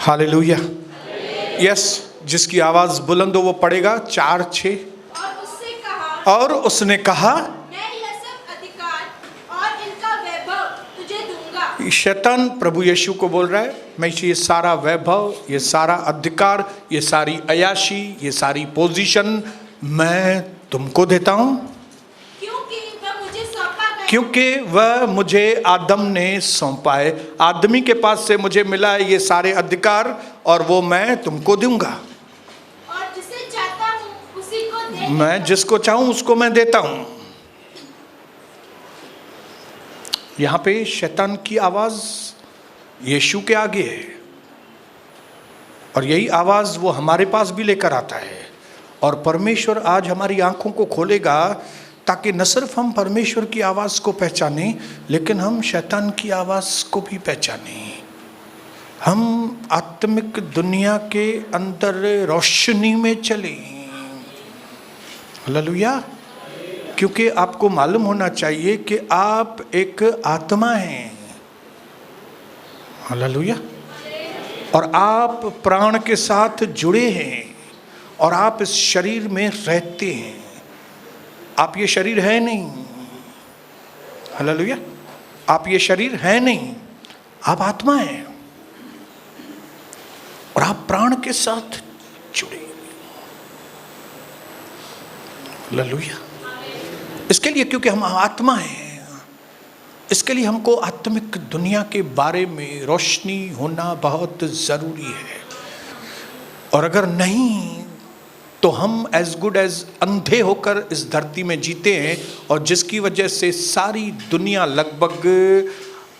Hallelujah. Yes, जिसकी आवाज बुलंद हो वो पढ़ेगा 4:6। और उसने कहा मैं यह सब अधिकार और इनका वैभव तुझे दूंगा। शैतान प्रभु यीशु को बोल रहा है, मैं ये सारा वैभव, ये सारा अधिकार, ये सारी अयाशी, ये सारी पोजीशन मैं तुमको देता हूं, क्योंकि वह मुझे आदम ने सौंपा है। आदमी के पास से मुझे मिला है ये सारे अधिकार और वो मैं तुमको दूंगा। और जिसे चाहता हूं उसी को दे, मैं जिसको चाहूं उसको मैं देता हूं। यहां पे शैतान की आवाज यीशु के आगे है और यही आवाज वो हमारे पास भी लेकर आता है। और परमेश्वर आज हमारी आंखों को खोलेगा ताकि न सिर्फ हम परमेश्वर की आवाज को पहचानें, लेकिन हम शैतान की आवाज को भी पहचानें। हम आत्मिक दुनिया के अंदर रोशनी में चलें। हालेलुया। क्योंकि आपको मालूम होना चाहिए कि आप एक आत्मा हैं। हालेलुया। और आप प्राण के साथ जुड़े हैं और आप इस शरीर में रहते हैं। आप ये शरीर है नहीं। हालेलुया। आप ये शरीर है नहीं, आप आत्मा हैं और आप प्राण के साथ जुड़े। हालेलुया। इसके लिए, क्योंकि हम आत्मा हैं, इसके लिए हमको आत्मिक दुनिया के बारे में रोशनी होना बहुत जरूरी है। और अगर नहीं तो हम एज गुड एज अंधे होकर इस धरती में जीते हैं और जिसकी वजह से सारी दुनिया लगभग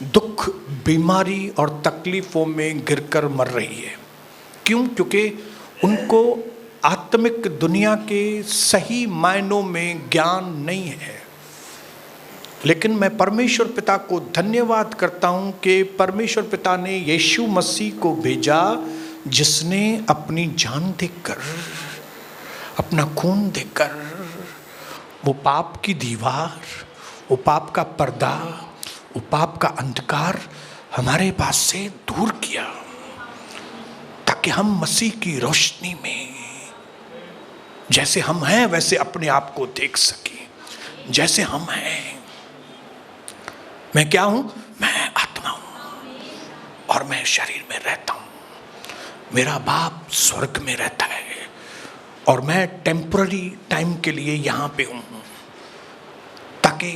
दुख, बीमारी और तकलीफों में गिरकर मर रही है। क्यों? क्योंकि उनको आत्मिक दुनिया के सही मायनों में ज्ञान नहीं है। लेकिन मैं परमेश्वर पिता को धन्यवाद करता हूं कि परमेश्वर पिता ने यीशु मसीह को भेजा, जिसने अपनी जान देकर, अपना खून देकर वो पाप की दीवार, वो पाप का पर्दा, वो पाप का अंधकार हमारे पास से दूर किया, ताकि हम मसीह की रोशनी में जैसे हम हैं वैसे अपने आप को देख सकें। जैसे हम हैं, मैं क्या हूं? मैं आत्मा हूं और मैं शरीर में रहता हूं। मेरा बाप स्वर्ग में रहता है और मैं टेम्पररी टाइम के लिए यहाँ पे हूँ, ताकि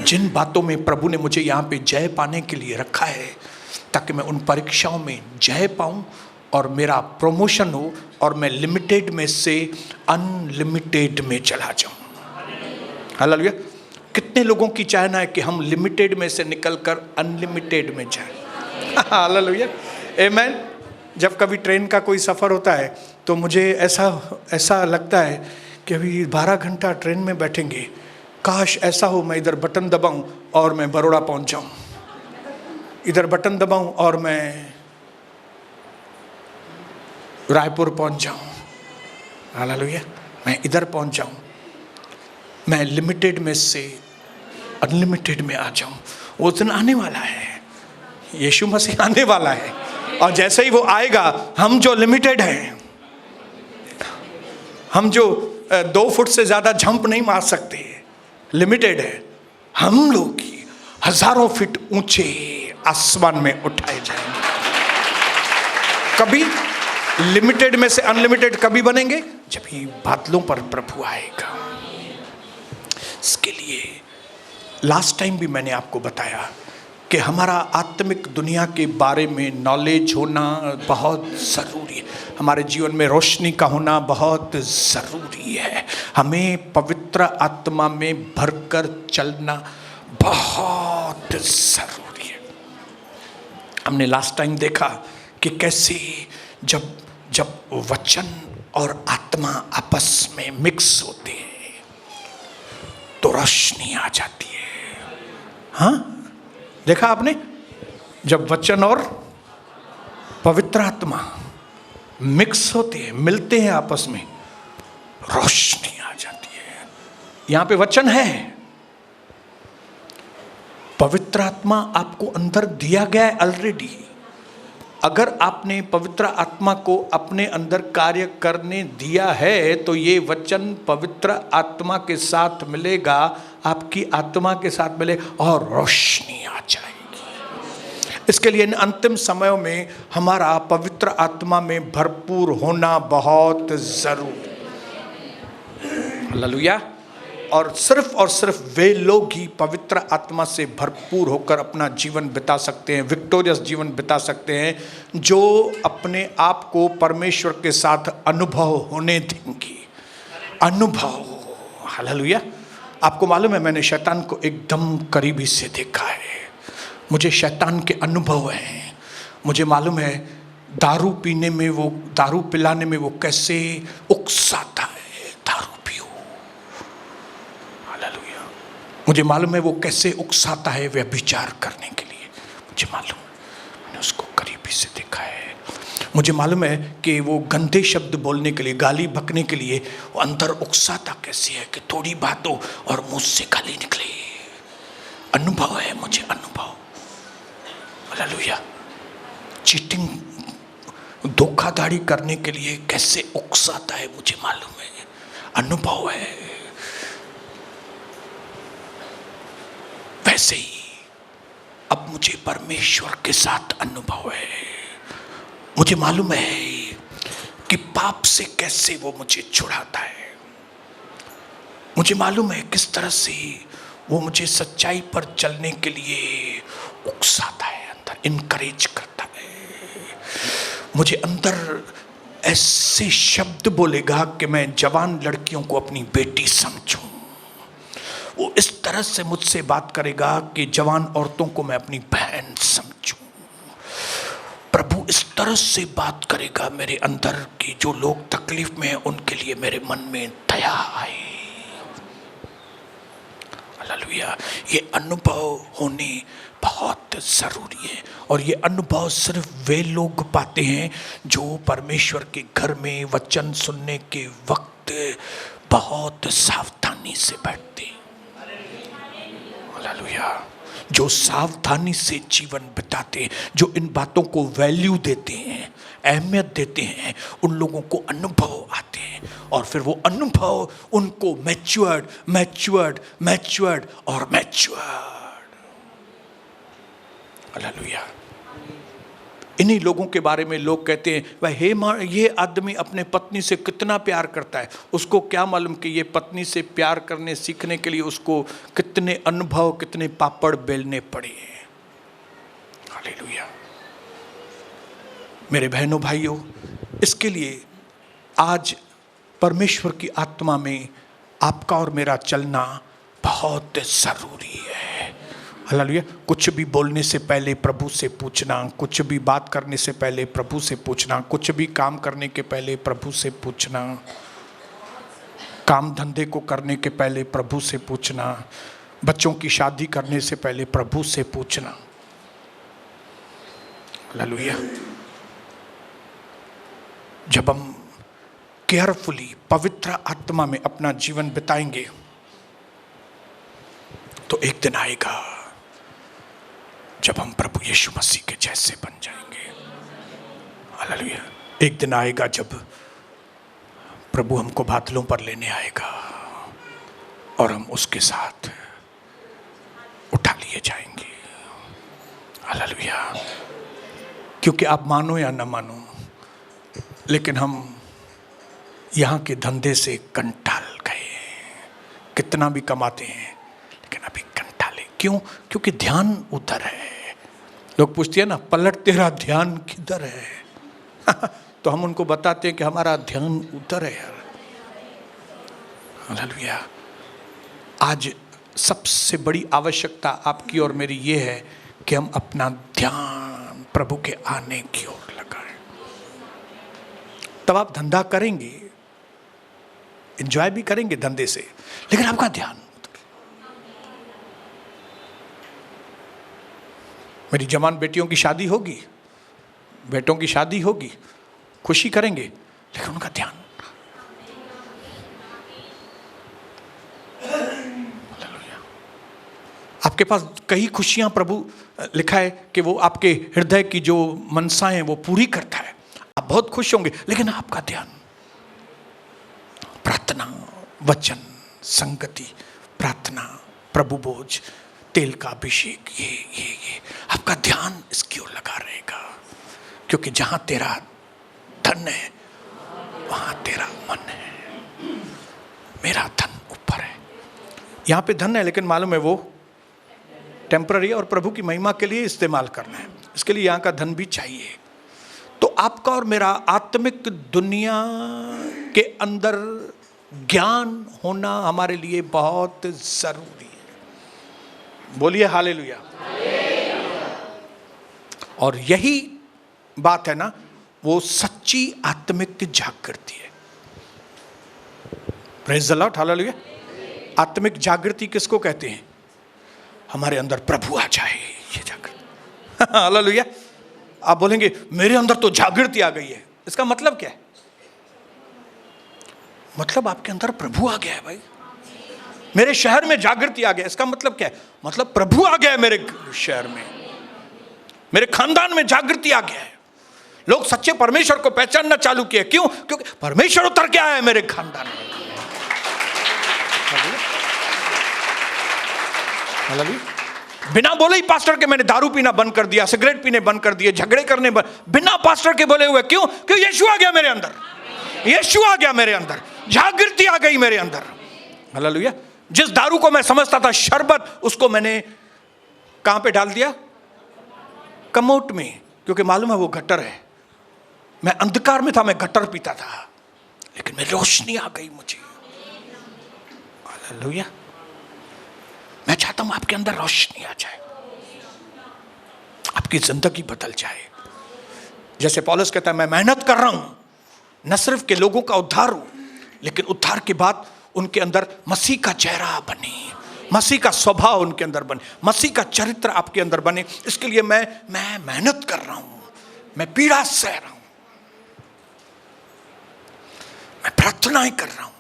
जिन बातों में प्रभु ने मुझे यहाँ पे जय पाने के लिए रखा है, ताकि मैं उन परीक्षाओं में जय पाऊँ और मेरा प्रमोशन हो और मैं लिमिटेड में से अनलिमिटेड में चला जाऊँ। हालेलुया। कितने लोगों की चाहना है कि हम लिमिटेड में से निकलकर अनलिमिटेड में जाएं। हालेलुया। आमीन। जब कभी ट्रेन का कोई सफ़र होता है तो मुझे ऐसा लगता है कि अभी 12 घंटा ट्रेन में बैठेंगे, काश ऐसा हो मैं इधर बटन दबाऊं और मैं बड़ौदा पहुंच जाऊं, इधर बटन दबाऊं और मैं रायपुर पहुंच जाऊं। हालेलुया। मैं इधर पहुंच जाऊं, मैं लिमिटेड में से अनलिमिटेड में आ जाऊं। वो दिन आने वाला है, यीशु मसीह आने वाला है और जैसे ही वो आएगा, हम जो लिमिटेड हैं, हम जो 2 फुट से ज्यादा जंप नहीं मार सकते, लिमिटेड है, हम लोग की हजारों फीट ऊंचे आसमान में उठाए जाएंगे। कभी लिमिटेड में से अनलिमिटेड कभी बनेंगे? जब ही बादलों पर प्रभु आएगा। इसके लिए लास्ट टाइम भी मैंने आपको बताया कि हमारा आत्मिक दुनिया के बारे में नॉलेज होना बहुत ज़रूरी है। हमारे जीवन में रोशनी का होना बहुत ज़रूरी है। हमें पवित्र आत्मा में भरकर चलना बहुत ज़रूरी है। हमने लास्ट टाइम देखा कि कैसे जब वचन और आत्मा आपस में मिक्स होते हैं तो रोशनी आ जाती है। हाँ, देखा आपने? जब वचन और पवित्र आत्मा मिक्स होते हैं, मिलते हैं आपस में, रोशनी आ जाती है। यहां पे वचन है, पवित्र आत्मा आपको अंदर दिया गया है ऑलरेडी। अगर आपने पवित्र आत्मा को अपने अंदर कार्य करने दिया है तो ये वचन पवित्र आत्मा के साथ मिलेगा, आपकी आत्मा के साथ मिलेगा और रोशनी आ जाएगी। इसके लिए इन अंतिम समयों में हमारा पवित्र आत्मा में भरपूर होना बहुत जरूरी। हालेलुया। और सिर्फ वे लोग ही पवित्र आत्मा से भरपूर होकर अपना जीवन बिता सकते हैं, विक्टोरियस जीवन बिता सकते हैं, जो अपने आप को परमेश्वर के साथ अनुभव होने देंगे। अनुभव। हालेलुया। आपको मालूम है, मैंने शैतान को एकदम करीबी से देखा है। मुझे शैतान के अनुभव हैं। मुझे मालूम है दारू पीने में, वो दारू पिलाने में वो कैसे उकसाता है, दारू पियो। हालेलुया। मुझे मालूम है वो कैसे उकसाता है व्यभिचार करने के लिए। मुझे मालूम, मैंने उसको करीबी से देखा है। मुझे मालूम है कि वो गंदे शब्द बोलने के लिए, गाली बकने के लिए वो अंदर उकसाता कैसे है कि थोड़ी बात हो और मुझ से गाली निकले। अनुभव है मुझे, अनुभव। हालेलुया। चीटिंग, धोखाधड़ी करने के लिए कैसे उकसाता है मुझे मालूम है, अनुभव है। वैसे ही अब मुझे परमेश्वर के साथ अनुभव है। मुझे मालूम है कि पाप से कैसे वो मुझे छुड़ाता है। मुझे मालूम है किस तरह से वो मुझे सच्चाई पर चलने के लिए उकसाता है, अंदर इनकरेज करता है। मुझे अंदर ऐसे शब्द बोलेगा कि मैं जवान लड़कियों को अपनी बेटी समझूं। वो इस तरह से मुझसे बात करेगा कि जवान औरतों को मैं अपनी बहन समझूं। प्रभु इस तरह से बात करेगा मेरे अंदर कि जो लोग तकलीफ में हैं उनके लिए मेरे मन में दया आए। हालेलुया। ये अनुभव होने बहुत ज़रूरी है। और ये अनुभव सिर्फ वे लोग पाते हैं जो परमेश्वर के घर में वचन सुनने के वक्त बहुत सावधानी से बैठते हैं। हालेलुया। जो सावधानी से जीवन बिताते हैं, जो इन बातों को वैल्यू देते हैं, अहमियत देते हैं, उन लोगों को अनुभव आते हैं। और फिर वो अनुभव उनको मैच्योर्ड और मैच्योर्ड। हालेलुया। इन्हीं लोगों के बारे में लोग कहते हैं, वह हे मां, ये आदमी अपने पत्नी से कितना प्यार करता है। उसको क्या मालूम कि ये पत्नी से प्यार करने सीखने के लिए उसको कितने अनुभव, कितने पापड़ बेलने पड़े हैं। हालेलुया। मेरे बहनों भाइयों, इसके लिए आज परमेश्वर की आत्मा में आपका और मेरा चलना बहुत ज़रूरी है। हालेलुया। कुछ भी बोलने से पहले प्रभु से पूछना, कुछ भी बात करने से पहले प्रभु से पूछना, कुछ भी काम करने के पहले प्रभु से पूछना, काम धंधे को करने के पहले प्रभु से पूछना, बच्चों की शादी करने से पहले प्रभु से पूछना। हालेलुया। जब हम केयरफुली पवित्र आत्मा में अपना जीवन बिताएंगे तो एक दिन आएगा जब हम प्रभु यीशु मसीह के जैसे बन जाएंगे। हालेलुया। एक दिन आएगा जब प्रभु हमको बादलों पर लेने आएगा और हम उसके साथ उठा लिए जाएंगे। हालेलुया। क्योंकि आप मानो या ना मानो, लेकिन हम यहाँ के धंधे से कंटाल गए। कितना भी कमाते हैं लेकिन अभी कंटाले। क्यों? क्योंकि ध्यान उधर है। लोग पूछते हैं ना, पलट तेरा ध्यान किधर है? तो हम उनको बताते हैं कि हमारा ध्यान उधर है यार। हालेलुया। आज सबसे बड़ी आवश्यकता आपकी और मेरी ये है कि हम अपना ध्यान प्रभु के आने की ओर लगाएं। तब आप धंधा करेंगे, एंजॉय भी करेंगे धंधे से, लेकिन आपका ध्यान। मेरी जवान बेटियों की शादी होगी, बेटों की शादी होगी, खुशी करेंगे, लेकिन उनका ध्यान। आपके पास कई खुशियां प्रभु लिखा है कि वो आपके हृदय की जो मनसाएं वो पूरी करता है। आप बहुत खुश होंगे, लेकिन आपका ध्यान प्रार्थना, वचन, संगति, प्रार्थना, प्रभु भोज, तेल का अभिषेक, ये आपका ध्यान इसकी ओर लगा रहेगा। क्योंकि जहां तेरा धन है वहां तेरा मन है। मेरा धन ऊपर है। यहां पे धन है, लेकिन मालूम है वो टेम्पररी और प्रभु की महिमा के लिए इस्तेमाल करना है। इसके लिए यहाँ का धन भी चाहिए। तो आपका और मेरा आत्मिक दुनिया के अंदर ज्ञान होना हमारे लिए बहुत जरूरी है। बोलिए हालेलुया। और यही बात है ना, वो सच्ची आत्मिक जागृति है। Praise the Lord, hallelujah. आत्मिक जागृति किसको कहते हैं? हमारे अंदर प्रभु आ जाए, ये जागृति। हालेलुया। आप बोलेंगे मेरे अंदर तो जागृति आ गई है, इसका मतलब क्या है? मतलब आपके अंदर प्रभु आ गया है भाई। मेरे शहर में जागृति आ गया, इसका मतलब क्या है? मतलब प्रभु आ गया है मेरे शहर में, मेरे खानदान में जागृति आ गया है। लोग सच्चे परमेश्वर को पहचानना चालू किए। क्यों? क्योंकि परमेश्वर उतर के आया है मेरे खानदान में। बिना बोले ही पास्टर के मैंने दारू पीना बंद कर दिया, सिगरेट पीने बंद कर दिए, झगड़े करने बिना पास्टर के बोले हुए। क्यों? क्योंकि यीशु आ गया मेरे अंदर, यीशु आ गया मेरे अंदर, जागृति आ गई मेरे अंदर। हालेलुया। जिस दारू को मैं समझता था शरबत, उसको मैंने कहां पे डाल दिया? कमोट में, क्योंकि मालूम है वो गटर है। मैं अंधकार में था, मैं गटर पीता था, लेकिन मेरी रोशनी आ गई मुझे। हालेलुया। मैं चाहता हूं आपके अंदर रोशनी आ जाए, आपकी जिंदगी बदल जाए। जैसे पौलुस कहता है, मैं मेहनत कर रहा हूं न सिर्फ के लोगों का उद्धार हो, लेकिन उद्धार के बाद उनके अंदर मसीह का चेहरा बने, मसीह का स्वभाव उनके अंदर बने, मसीह का चरित्र आपके अंदर बने। इसके लिए मैं मेहनत कर रहा हूं, मैं पीड़ा सह रहा हूं, मैं प्रार्थनाएं कर रहा हूं,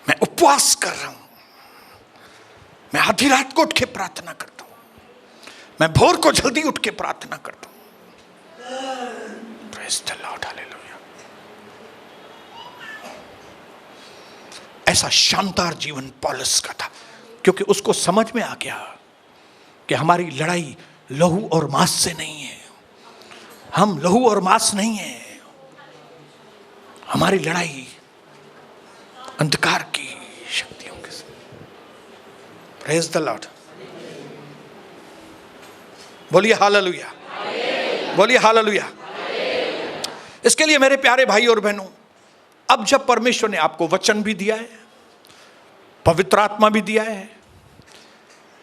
मैं उपवास कर रहा हूं, मैं आधी रात को उठ के प्रार्थना करता हूं, मैं भोर को जल्दी उठ के प्रार्थना करता हूं। Praise the Lord, hallelujah. ऐसा शानदार जीवन पौलुस का था, क्योंकि उसको समझ में आ गया कि हमारी लड़ाई लहू और मांस से नहीं है। हम लहू और मांस नहीं है, हमारी लड़ाई अंधकार की शक्तियों के साथ। Praise the Lord. बोलिए हालेलुया, बोलिए हालेलुया। इसके लिए मेरे प्यारे भाई और बहनों, अब जब परमेश्वर ने आपको वचन भी दिया है, पवित्र आत्मा भी दिया है,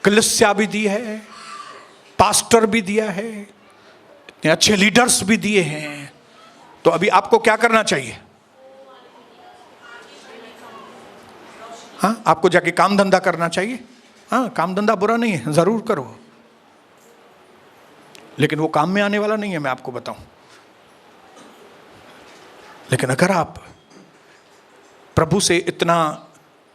कलीसिया भी दी है, पास्टर भी दिया है, इतने अच्छे लीडर्स भी दिए हैं, तो अभी आपको क्या करना चाहिए? हाँ, आपको जाके काम धंधा करना चाहिए। हाँ, काम धंधा बुरा नहीं है, जरूर करो, लेकिन वो काम में आने वाला नहीं है, मैं आपको बताऊं। लेकिन अगर आप प्रभु से इतना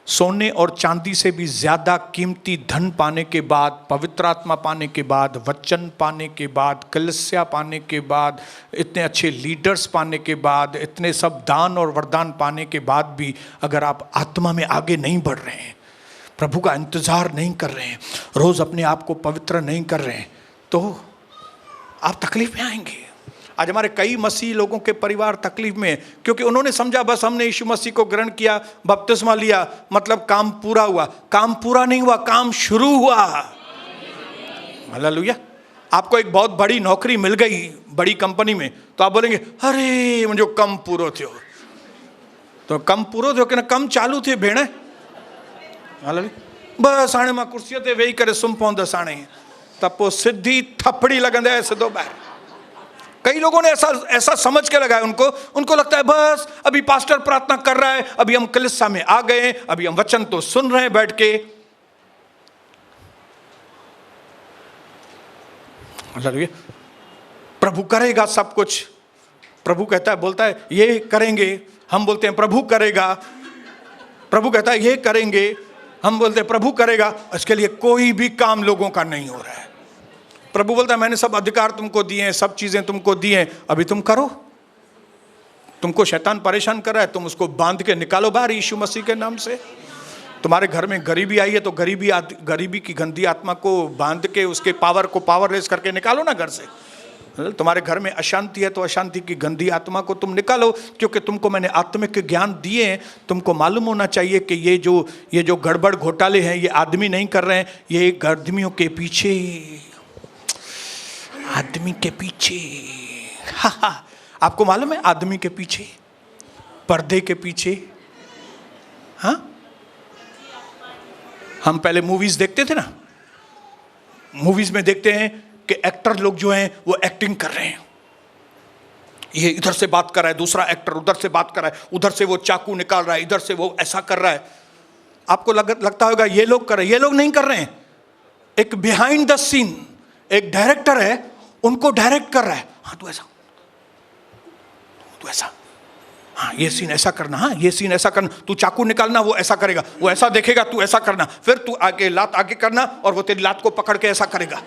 सोने और चांदी से भी ज्यादा कीमती धन पाने के बाद, पवित्र आत्मा पाने के बाद, वचन पाने के बाद, कलीसिया पाने के बाद, इतने अच्छे लीडर्स पाने के बाद, इतने सब दान और वरदान पाने के बाद भी अगर आप आत्मा में आगे नहीं बढ़ रहे हैं, प्रभु का इंतजार नहीं कर रहे हैं, रोज अपने आप को पवित्र नहीं कर रहे हैं, तो आप तकलीफ में आएंगे। आज हमारे कई मसीह लोगों के परिवार तकलीफ में, क्योंकि उन्होंने समझा बस हमने यीशु मसीह को ग्रहण किया, बपतिस्मा लिया, मतलब काम पूरा हुआ। काम पूरा नहीं हुआ, काम शुरू हुआ। हालेलुया। आपको एक बहुत बड़ी नौकरी मिल गई बड़ी कंपनी में, तो आप बोलेंगे अरे मुझे कम पूरो थियो, तो कम पूरो थियो कि कम चालू थे भेण। हालेलुया। बस हाणे मां कुर्सीअ ते वेही करे सुम्ही पवंदसि हाणे, त पोइ सिधी थपड़ी लॻंदे सिधो ॿाहिरि। कई लोगों ने ऐसा समझ के लगाया, उनको लगता है बस अभी पास्टर प्रार्थना कर रहा है, अभी हम कलीसिया में आ गए, अभी हम वचन तो सुन रहे हैं बैठ के। हालेलुया। प्रभु करेगा सब कुछ। प्रभु कहता है, बोलता है ये करेंगे, हम बोलते हैं प्रभु करेगा। प्रभु कहता है ये करेंगे, हम बोलते हैं प्रभु करेगा, इसके लिए कोई भी काम लोगों का नहीं हो रहा है। प्रभु बोलता है मैंने सब अधिकार तुमको दिए हैं, सब चीजें तुमको दी हैं, अभी तुम करो। तुमको शैतान परेशान कर रहा है, तुम उसको बांध के निकालो बाहर यीशु मसीह के नाम से। तुम्हारे घर में गरीबी आई है तो गरीबी की गंदी आत्मा को बांध के उसके पावर को पावरलेस करके निकालो ना घर से। तुम्हारे घर में अशांति है तो अशांति की गंदी आत्मा को तुम निकालो, क्योंकि तुमको मैंने आत्मिक ज्ञान दिए हैं। तुमको मालूम होना चाहिए कि ये जो गड़बड़ घोटाले हैं ये आदमी नहीं कर रहे हैं, ये आदमियों के पीछे, आदमी के पीछे, आपको मालूम है आदमी के पीछे, पर्दे के पीछे। हाँ, हम पहले मूवीज देखते थे ना, मूवीज में देखते हैं कि एक्टर लोग जो हैं वो एक्टिंग कर रहे हैं, ये इधर से बात कर रहा है, दूसरा एक्टर उधर से बात कर रहा है, उधर से वो चाकू निकाल रहा है, इधर से वो ऐसा कर रहा है। आपको लगता होगा ये लोग कर रहे हैं, ये लोग नहीं कर रहे हैं। एक बिहाइंड द सीन एक डायरेक्टर है, उनको डायरेक्ट कर रहा है। हाँ तू ऐसा, तू ऐसा, हाँ ये सीन ऐसा करना, हाँ ये सीन ऐसा करना, तू चाकू निकालना, वो ऐसा करेगा, वो ऐसा देखेगा, तू ऐसा करना, फिर तू आगे लात आगे करना और वो तेरी लात को पकड़ के ऐसा करेगा,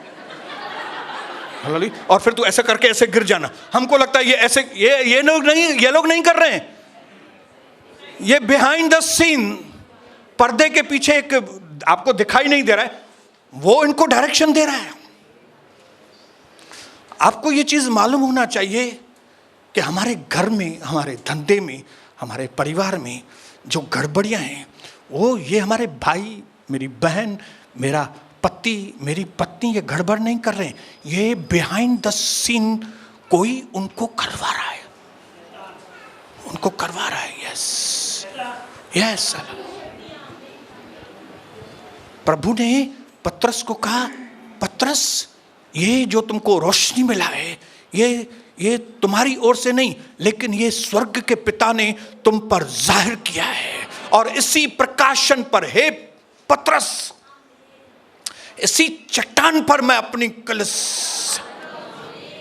और फिर तू ऐसे करके ऐसे गिर जाना। हमको लगता है ये ऐसे, ये लोग नहीं कर रहे हैं। ये बिहाइंड द सीन, पर्दे के पीछे एक आपको दिखाई नहीं दे रहा है, वो इनको डायरेक्शन दे रहा है। आपको ये चीज मालूम होना चाहिए कि हमारे घर में, हमारे धंधे में, हमारे परिवार में जो गड़बड़ियां हैं, वो ये हमारे भाई, मेरी बहन, मेरा पति, मेरी पत्नी ये गड़बड़ नहीं कर रहे हैं, ये बिहाइंड द सीन कोई उनको करवा रहा है, उनको करवा रहा है। यस यस, प्रभु ने पतरस को कहा, पतरस ये जो तुमको रोशनी मिला है ये तुम्हारी ओर से नहीं, लेकिन ये स्वर्ग के पिता ने तुम पर जाहिर किया है, और इसी प्रकाशन पर, हे पतरस, इसी चट्टान पर मैं अपनी कलिस,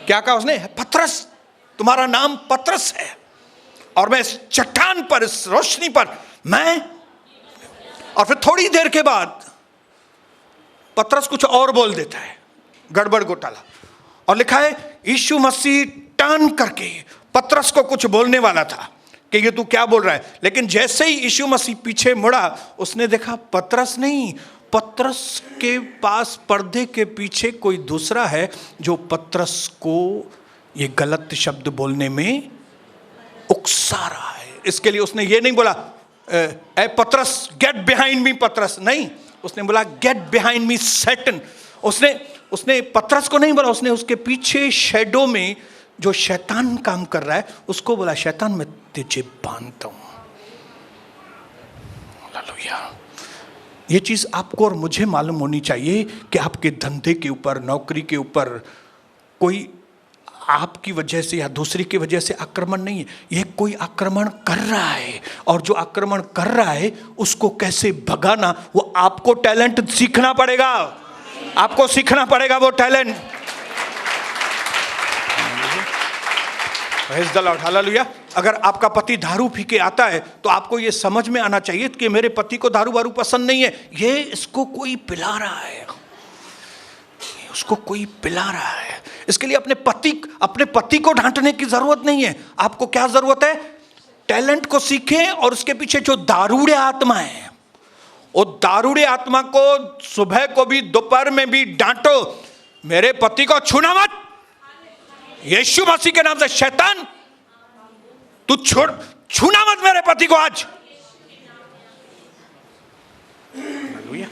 क्या कहा उसने, पतरस, तुम्हारा नाम पतरस है, और मैं इस चट्टान पर, इस रोशनी पर मैं। और फिर थोड़ी देर के बाद पतरस कुछ और बोल देता है, गड़बड़ घोटाला, और लिखा है यीशु मसीह टर्न करके पतरस को कुछ बोलने वाला था कि ये तू क्या बोल रहा है, लेकिन जैसे ही यीशु मसीह पीछे मुड़ा, उसने देखा पतरस नहीं, पतरस के पास पर्दे के पीछे कोई दूसरा है जो पतरस को ये गलत शब्द बोलने में उकसा रहा है। इसके लिए उसने ये नहीं बोला ए पतरस गेट बिहाइंड मी पतरस, नहीं, उसने बोला गेट बिहाइंड मी सैटन। उसने पतरस को नहीं बोला, उसने उसके पीछे शैडो में जो शैतान काम कर रहा है उसको बोला, शैतान मैं तुझे बांधता हूं। हालेलुया। ये चीज आपको और मुझे मालूम होनी चाहिए कि आपके धंधे के ऊपर, नौकरी के ऊपर कोई आपकी वजह से या दूसरी की वजह से आक्रमण नहीं है, ये कोई आक्रमण कर रहा है, और जो आक्रमण कर रहा है उसको कैसे भगाना, वो आपको टैलेंट सीखना पड़ेगा, आपको सीखना पड़ेगा वो talent. Praise the Lord, hallelujah. अगर आपका पति दारू पी के आता है तो आपको ये समझ में आना चाहिए कि मेरे पति को दारू वारू पसंद नहीं है, ये इसको कोई पिला रहा है, उसको कोई पिला रहा है। इसके लिए अपने पति को डांटने की जरूरत नहीं है। आपको क्या जरूरत है, टैलेंट को सीखें, और उसके पीछे जो दारूड़े आत्मा है, वो दारूड़े आत्मा को सुबह को भी दोपहर में भी डांटो, मेरे पति को छूना मत, यीशु मसीह के नाम से, शैतान तू छूना मत मेरे पति को आज। हालेलुया।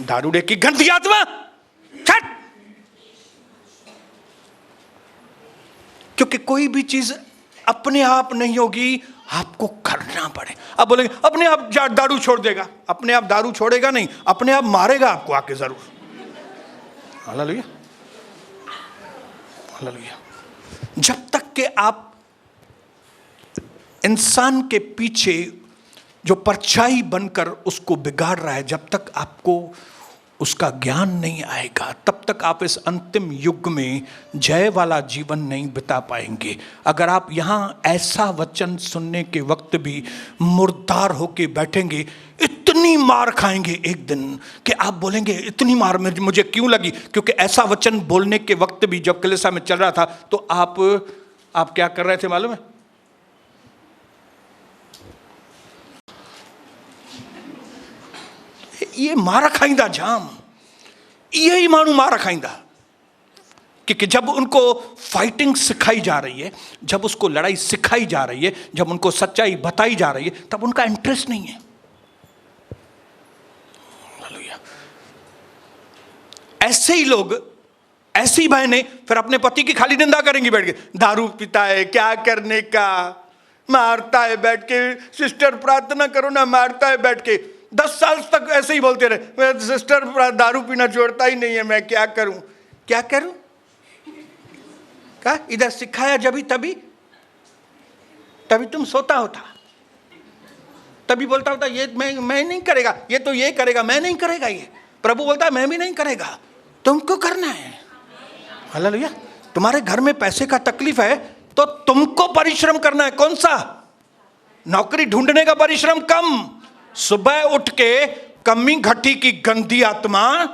दारूड़े की गंदी आत्मा छट। क्योंकि कोई भी चीज अपने आप नहीं होगी, आपको करना पड़े। अब बोलेंगे अपने आप दारू छोड़ देगा, अपने आप दारू छोड़ेगा नहीं, अपने आप मारेगा आपको आके जरूर। Hallelujah, hallelujah. जब तक कि आप इंसान के पीछे जो परछाई बनकर उसको बिगाड़ रहा है, जब तक आपको उसका ज्ञान नहीं आएगा, तब तक आप इस अंतिम युग में जय वाला जीवन नहीं बिता पाएंगे। अगर आप यहाँ ऐसा वचन सुनने के वक्त भी मुर्दार होके बैठेंगे, इतनी मार खाएंगे एक दिन कि आप बोलेंगे इतनी मार मुझे क्यों लगी। क्योंकि ऐसा वचन बोलने के वक्त भी जब कलीसिया में चल रहा था तो आप क्या कर रहे थे मालूम है? ये मारा खाइंदा जाम, यही मानू मारा खाइंदा। क्योंकि जब उनको फाइटिंग सिखाई जा रही है, जब उसको लड़ाई सिखाई जा रही है, जब उनको सच्चाई बताई जा रही है, तब उनका इंटरेस्ट नहीं है। ऐसे ही लोग, ऐसी बहनें फिर अपने पति की खाली निंदा करेंगी बैठ के, दारू पीता है, क्या करने का, मारता है बैठ के, सिस्टर प्रार्थना करो ना, मारता है बैठ के। 10 साल तक ऐसे ही बोलते रहे, सिस्टर दारू पीना छोड़ता ही नहीं है, मैं क्या करूं क्या करूं। क्या इधर सिखाया जब तभी तुम सोता होता, तभी बोलता होता ये मैं नहीं करेगा, ये तो ये करेगा, मैं नहीं करेगा। ये प्रभु बोलता है मैं भी नहीं करेगा, तुमको करना है। हालेलुया। तुम्हारे घर में पैसे का तकलीफ है तो तुमको परिश्रम करना है। कौन सा? नौकरी ढूंढने का परिश्रम कम, सुबह उठ के कमी घटी की गंदी आत्मा,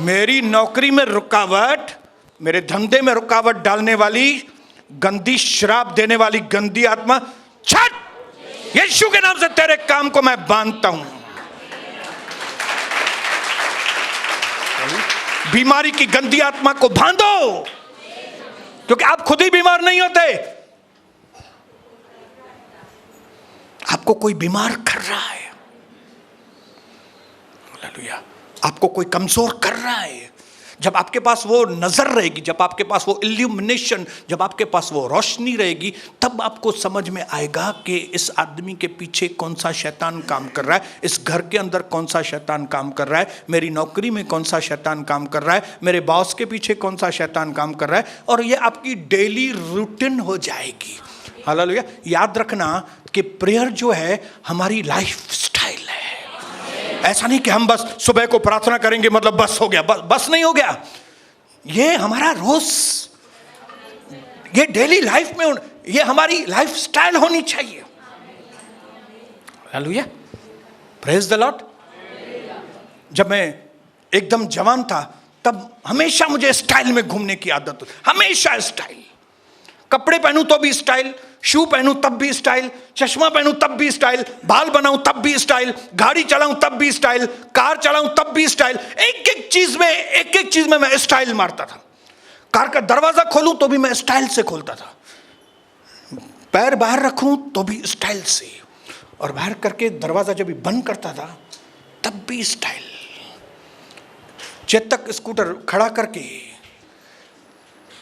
मेरी नौकरी में रुकावट, मेरे धंधे में रुकावट डालने वाली, गंदी श्राप देने वाली गंदी आत्मा, छट! यीशु के नाम से तेरे काम को मैं बांधता हूं। बीमारी की गंदी आत्मा को बांधो, क्योंकि आप खुद ही बीमार नहीं होते, आपको कोई बीमार कर रहा है। हालेलुया। आपको कोई कमजोर कर रहा है। जब आपके पास वो नजर रहेगी, जब आपके पास वो इल्यूमिनेशन, जब आपके पास वो रोशनी रहेगी, तब आपको समझ में आएगा कि इस आदमी के पीछे कौन सा शैतान काम कर रहा है, इस घर के अंदर कौन सा शैतान काम कर रहा है, मेरी नौकरी में कौन सा शैतान काम कर रहा है, मेरे बॉस के पीछे कौन सा शैतान काम कर रहा है। और ये आपकी डेली रूटीन हो जाएगी। हालेलुया। याद रखना कि प्रेयर जो है हमारी लाइफ स्टाइल है। ऐसा नहीं कि हम बस सुबह को प्रार्थना करेंगे मतलब बस हो गया, बस नहीं हो गया। ये हमारा रोज, ये डेली लाइफ में, ये हमारी लाइफ स्टाइल होनी चाहिए। हालेलुया। Praise the Lord. जब मैं एकदम जवान था तब हमेशा मुझे स्टाइल में घूमने की आदत थी, हमेशा स्टाइल। कपड़े पहनूं तो भी स्टाइल, शू पहनूं तब भी स्टाइल, चश्मा पहनूं तब भी स्टाइल, बाल बनाऊं तब भी स्टाइल, गाड़ी चलाऊं तब भी स्टाइल, कार चलाऊं तब भी स्टाइल। एक एक चीज में मैं स्टाइल मारता था। कार का दरवाजा खोलूं तो भी मैं स्टाइल से खोलता था, पैर बाहर रखूं तो भी स्टाइल से, और बाहर करके दरवाजा जब भी बंद करता था तब भी स्टाइल। चेतक स्कूटर खड़ा करके,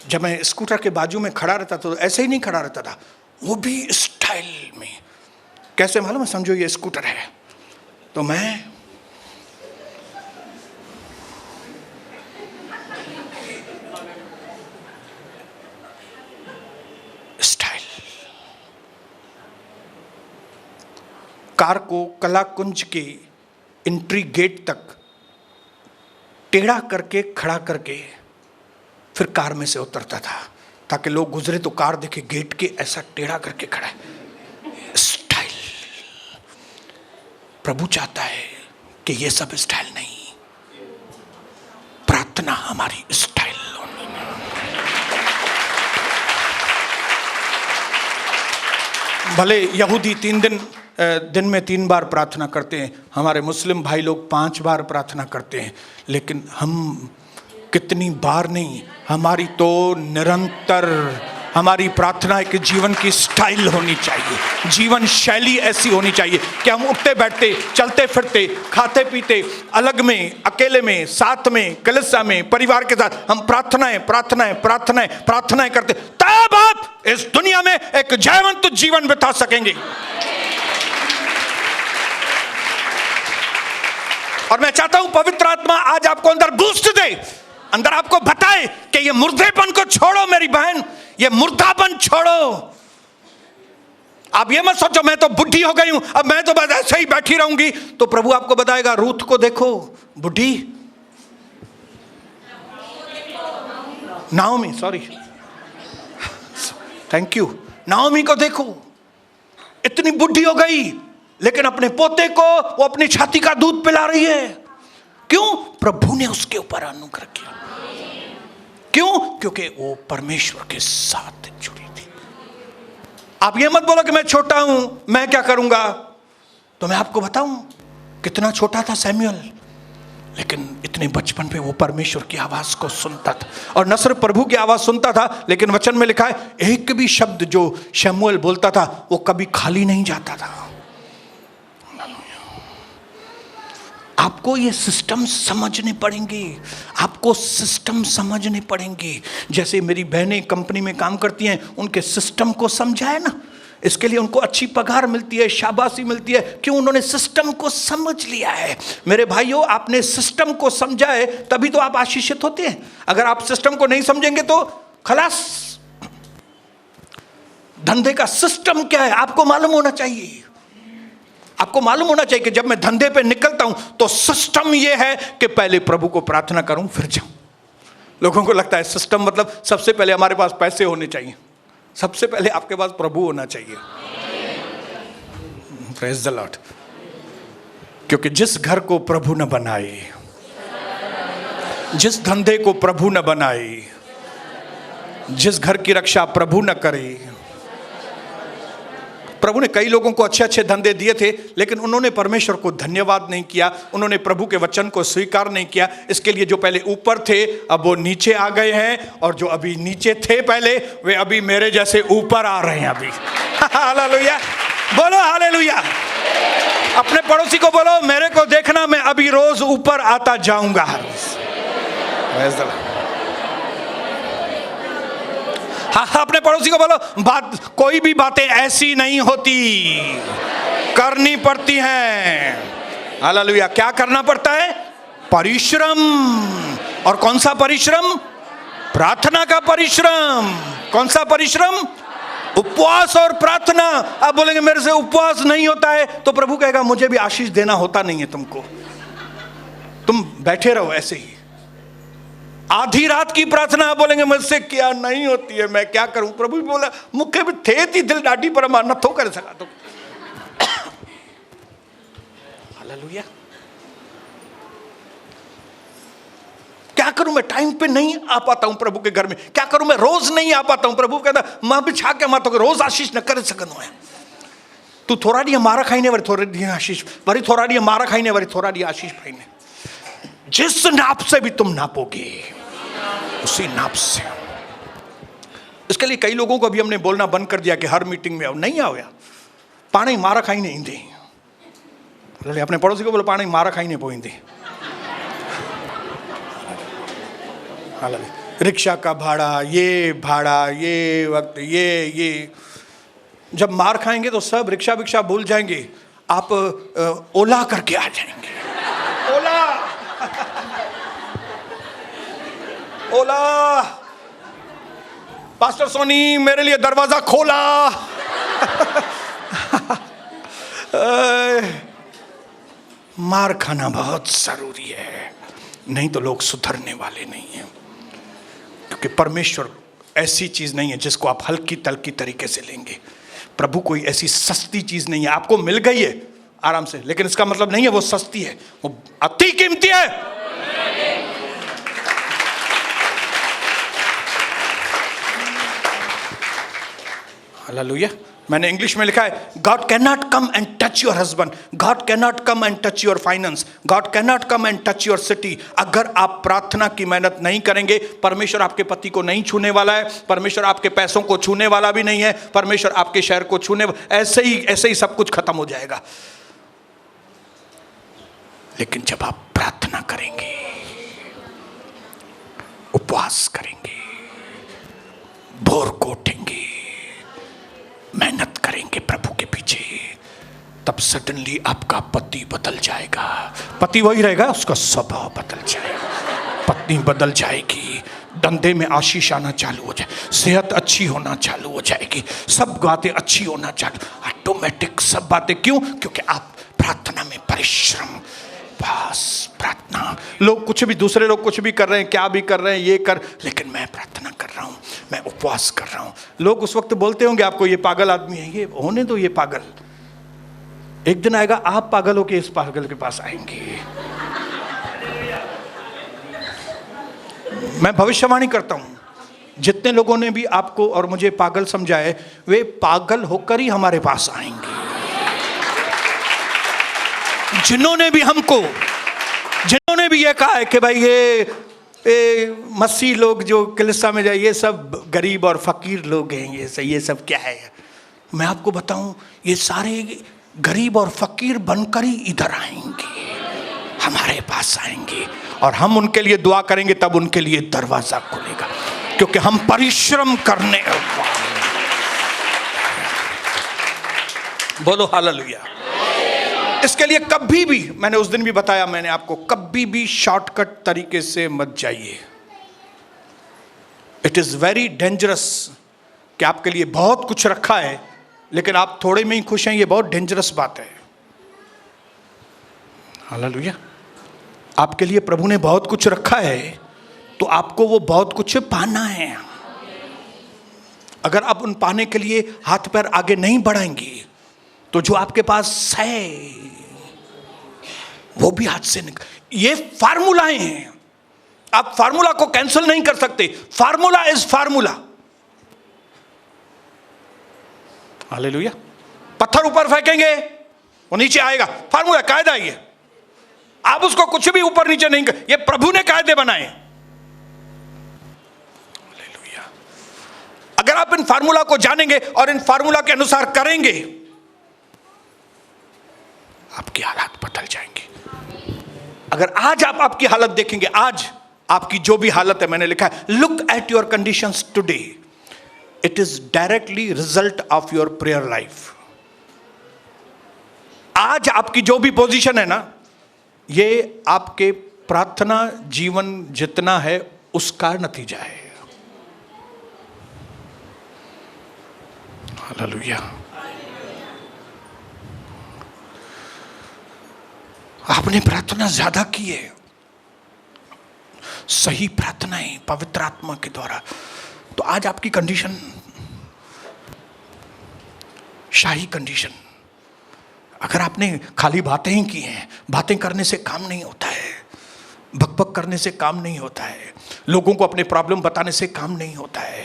जब मैं स्कूटर के बाजू में खड़ा रहता तो ऐसे ही नहीं खड़ा रहता था, वो भी स्टाइल में। कैसे मालूम है? समझो ये स्कूटर है तो मैं स्टाइल। कार को कलाकुंज के एंट्री गेट तक टेढ़ा करके खड़ा करके फिर कार में से उतरता था, ताकि लोग गुजरे तो कार देखे गेट के ऐसा टेढ़ा करके खड़ा है। स्टाइल। प्रभु चाहता है कि ये सब स्टाइल नहीं, प्रार्थना हमारी स्टाइल होनी। भले यहूदी 3 दिन में 3 बार प्रार्थना करते हैं, हमारे मुस्लिम भाई लोग 5 बार प्रार्थना करते हैं, लेकिन हम कितनी बार नहीं, हमारी तो निरंतर, हमारी प्रार्थना एक जीवन की स्टाइल होनी चाहिए, जीवन शैली ऐसी होनी चाहिए कि हम उठते बैठते, चलते फिरते, खाते पीते, अलग में, अकेले में, साथ में, कलीसिया में, परिवार के साथ हम प्रार्थनाएं करते, तब आप इस दुनिया में एक जयवंत जीवन बिता सकेंगे। और मैं चाहता हूं पवित्र आत्मा आज आपको अंदर बूस्ट दे, अंदर आपको बताए कि ये मुर्देपन को छोड़ो मेरी बहन, ये मुर्दापन छोड़ो आप ये मत सोचो मैं तो बुढ़ी हो गई हूं, अब मैं तो बस ऐसे ही बैठी रहूंगी। तो प्रभु आपको बताएगा, रूथ को देखो बुढ़ी, Naomi, sorry, thank you, Naomi को देखो, इतनी बुढ़ी हो गई लेकिन अपने पोते को वो अपनी छाती का दूध पिला रही है। क्यों? प्रभु ने उसके ऊपर अनुग्रह किया। क्यों? क्योंकि वो परमेश्वर के साथ जुड़ी थी। आप ये मत बोलो कि मैं छोटा हूं, मैं क्या करूंगा। तो मैं आपको बताऊं, कितना छोटा था सैमुअल, लेकिन इतने बचपन पे वो परमेश्वर की आवाज को सुनता था। और न सिर्फ प्रभु की आवाज सुनता था, लेकिन वचन में लिखा है एक भी शब्द जो शमूएल बोलता था वो कभी खाली नहीं जाता था। आपको ये सिस्टम समझने पड़ेंगे, आपको सिस्टम समझने पड़ेंगे। जैसे मेरी बहनें कंपनी में काम करती हैं, उनके सिस्टम को समझाए ना, इसके लिए उनको अच्छी पगार मिलती है, शाबाशी मिलती है। क्यों? उन्होंने सिस्टम को समझ लिया है। मेरे भाइयों, आपने सिस्टम को समझा है तभी तो आप आशीषित होते हैं। अगर आप सिस्टम को नहीं समझेंगे तो खलास। धंधे का सिस्टम क्या है आपको मालूम होना चाहिए। आपको मालूम होना चाहिए कि जब मैं धंधे पे निकलता हूं तो सिस्टम यह है कि पहले प्रभु को प्रार्थना करूं फिर जाऊं। लोगों को लगता है सिस्टम मतलब सबसे पहले हमारे पास पैसे होने चाहिए, सबसे पहले आपके पास प्रभु होना चाहिए। Praise the Lord. क्योंकि जिस घर को प्रभु न बनाए, जिस धंधे को प्रभु न बनाए, जिस घर की रक्षा प्रभु न करे। प्रभु ने कई लोगों को अच्छे अच्छे धंधे दिए थे, लेकिन उन्होंने परमेश्वर को धन्यवाद नहीं किया, उन्होंने प्रभु के वचन को स्वीकार नहीं किया। इसके लिए जो पहले ऊपर थे अब वो नीचे आ गए हैं, और जो अभी नीचे थे पहले वे अभी मेरे जैसे ऊपर आ रहे हैं अभी। हालेलुया, बोलो हालेलुया। अपने पड़ोसी को बोलो, मेरे को देखना, मैं अभी रोज ऊपर आता जाऊंगा। हाँ, अपने पड़ोसी को बोलो, बात कोई भी बातें ऐसी नहीं होती, करनी पड़ती हैं। हालेलुया। क्या करना पड़ता है? परिश्रम। और कौन सा परिश्रम? प्रार्थना का परिश्रम। कौन सा परिश्रम? उपवास और प्रार्थना। आप बोलेंगे मेरे से उपवास नहीं होता है, तो प्रभु कहेगा मुझे भी आशीष देना होता नहीं है तुमको, तुम बैठे रहो ऐसे ही। आधी रात की प्रार्थना आप बोलेंगे मुझसे क्या नहीं होती है, मैं क्या करूं। प्रभु भी बोला मुखे भी थे थी दिल डाटी पर न थो कर सका तो। हालेलुया। क्या करूं, मैं टाइम पे नहीं आ पाता हूं प्रभु के घर में। क्या करूं, मैं रोज नहीं आ पाता हूं। प्रभु कहता मां भी छा के मातो रोज आशीष न कर सकनो है। तू थोड़ा डी मारा खाई वरी थोड़ी डी आशीष, वरी थोड़ा डी मारा खाई वरी थोड़ा डी आशीष पाई। जिस नाप से भी तुम नापोगे उसी नाप से। इसके लिए कई लोगों को अभी हमने बोलना बंद कर दिया कि हर मीटिंग में अब नहीं आओ यार, पानी मारा खाई नहीं दे। अपने पड़ोसी को बोलो पानी मारा खाई नहीं पोइंदे। रिक्शा का भाड़ा, ये वक्त, ये जब मार खाएंगे तो सब रिक्शा विक्शा भूल जाएंगे, आप ओला करके आ जाएंगे। ओला ओला, पास्टर सोनी मेरे लिए दरवाजा खोला। मार खाना बहुत जरूरी है, नहीं तो लोग सुधरने वाले नहीं हैं। क्योंकि परमेश्वर ऐसी चीज नहीं है जिसको आप हल्की तल्की तरीके से लेंगे। प्रभु कोई ऐसी सस्ती चीज नहीं है। आपको मिल गई है आराम से, लेकिन इसका मतलब नहीं है वो सस्ती है, वो अति कीमती है। हालेलुया। मैंने इंग्लिश में लिखा है God can not come and touch your husband, God can not come and touch your finance, God can not come and touch your city. अगर आप प्रार्थना की मेहनत नहीं करेंगे, परमेश्वर आपके पति को नहीं छूने वाला है, परमेश्वर आपके पैसों को छूने वाला भी नहीं है, परमेश्वर आपके शहर को छूने, ऐसे ही सब कुछ खत्म हो जाएगा। लेकिन जब आप प्रार्थना करेंगे, उपवास करेंगे, भोर को उठेंगे, मेहनत करेंगे प्रभु के पीछे, तब सडनली आपका पति बदल जाएगा। पति वही रहेगा, उसका स्वभाव बदल जाएगा, पत्नी बदल जाएगी, धंधे में आशीष आना चालू हो जाए, सेहत अच्छी होना चालू हो जाएगी, सब बातें अच्छी होना चालू। ऑटोमेटिक सब बातें। क्यों? क्योंकि आप प्रार्थना में परिश्रम, बस प्रार्थना। लोग कुछ भी, दूसरे लोग कुछ भी कर रहे हैं, क्या भी कर रहे हैं, ये कर, लेकिन मैं प्रार्थना कर रहा हूं, मैं उपवास कर रहा हूं। लोग उस वक्त बोलते होंगे आपको, ये पागल आदमी है, ये होने दो, ये पागल। एक दिन आएगा आप पागल होके इस पागल के पास आएंगे। मैं भविष्यवाणी करता हूं, जितने लोगों ने भी आपको और मुझे पागल समझा है, वे पागल होकर ही हमारे पास आएंगे। जिन्होंने भी हमको, जिन्होंने भी ये कहा है कि भाई ये मसीह लोग जो कलीसिया में जाए, ये सब गरीब और फकीर लोग हैं, ये सब क्या है, मैं आपको बताऊं, ये सारे गरीब और फकीर बनकर ही इधर आएंगे, हमारे पास आएंगे, और हम उनके लिए दुआ करेंगे, तब उनके लिए दरवाजा खुलेगा, क्योंकि हम परिश्रम करने। बोलो हालेलुया। इसके लिए कभी भी, मैंने उस दिन भी बताया, मैंने आपको, कभी भी शॉर्टकट तरीके से मत जाइए। इट इज वेरी डेंजरस कि आपके लिए बहुत कुछ रखा है लेकिन आप थोड़े में ही खुश हैं। ये बहुत डेंजरस बात है। हालेलुया। आपके लिए प्रभु ने बहुत कुछ रखा है, तो आपको वो बहुत कुछ पाना है। अगर आप उन पाने के लिए हाथ पैर आगे नहीं बढ़ाएंगे, तो जो आपके पास है वो भी हाथ से निकल। ये फार्मूलाएं हैं, आप फार्मूला को कैंसिल नहीं कर सकते। Formula is formula. हालेलुया। पत्थर ऊपर फेंकेंगे वो नीचे आएगा, फार्मूला, कायदा ये। आप उसको कुछ भी ऊपर नीचे नहीं कर, ये प्रभु ने कायदे बनाए। हालेलुया। अगर आप इन फार्मूला को जानेंगे और इन फार्मूला के अनुसार करेंगे, आपकी हालात बदल जाएंगे। अगर आज आप आपकी हालत देखेंगे, आज आपकी जो भी हालत है, मैंने लिखा है, look at your conditions today, it is directly result of your prayer life. आज आपकी जो भी पोजीशन है ना, ये आपके प्रार्थना जीवन जितना है उसका नतीजा है। हालेलुया। आपने प्रार्थना ज्यादा की है, सही प्रार्थनाएं पवित्र आत्मा के द्वारा, तो आज आपकी कंडीशन शाही कंडीशन। अगर आपने खाली बातें ही की हैं, बातें करने से काम नहीं होता है, बकबक करने से काम नहीं होता है, लोगों को अपने प्रॉब्लम बताने से काम नहीं होता है,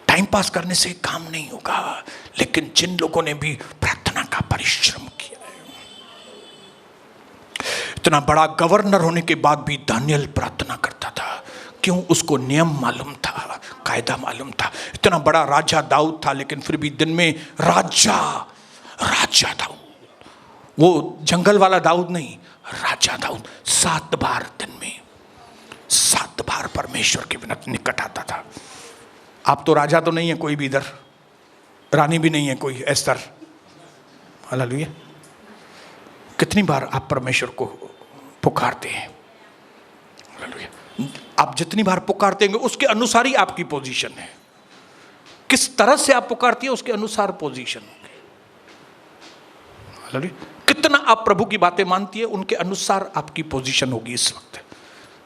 टाइम पास करने से काम नहीं होगा। लेकिन जिन लोगों ने भी प्रार्थना का परिश्रम किया है, इतना बड़ा गवर्नर होने के बाद भी दानियल प्रार्थना करता था। क्यों? उसको नियम मालूम था, कायदा मालूम था। इतना बड़ा राजा दाऊद था, लेकिन फिर भी दिन में राजा दाऊद, वो जंगल वाला दाऊद नहीं, राजा दाऊद 7 बार दिन में 7 बार परमेश्वर के निकट आता था। आप तो राजा तो नहीं है कोई भी इधर, रानी भी नहीं है कोई एस्तर। हालेलुया। कितनी बार आप परमेश्वर को पुकारते हैं? हालेलुया। आप जितनी बार पुकारते हैं उसके अनुसार ही आपकी पोजीशन है। किस तरह से आप पुकारती है उसके अनुसार पोजीशन होगी। हालेलुया। कितना आप प्रभु की बातें मानती है उनके अनुसार आपकी पोजीशन होगी इस वक्त।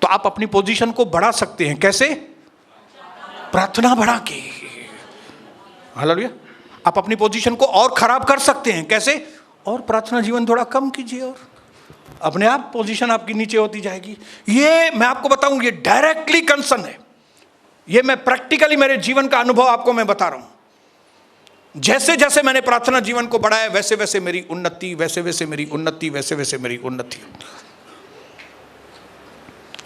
तो आप अपनी पोजीशन को बढ़ा सकते हैं। कैसे? प्रार्थना बढ़ा के। हालेलुया। आप अपनी पोजीशन को और खराब कर सकते हैं। कैसे? और प्रार्थना जीवन थोड़ा कम कीजिए, और अपने आप पोजीशन आपकी नीचे होती जाएगी। ये मैं आपको बताऊं, ये डायरेक्टली कंसर्न है। ये मैं प्रैक्टिकली मेरे जीवन का अनुभव आपको मैं बता रहा हूं। जैसे जैसे मैंने प्रार्थना जीवन को बढ़ाया, वैसे वैसे मेरी उन्नति, वैसे वैसे मेरी उन्नति, वैसे वैसे मेरी उन्नति।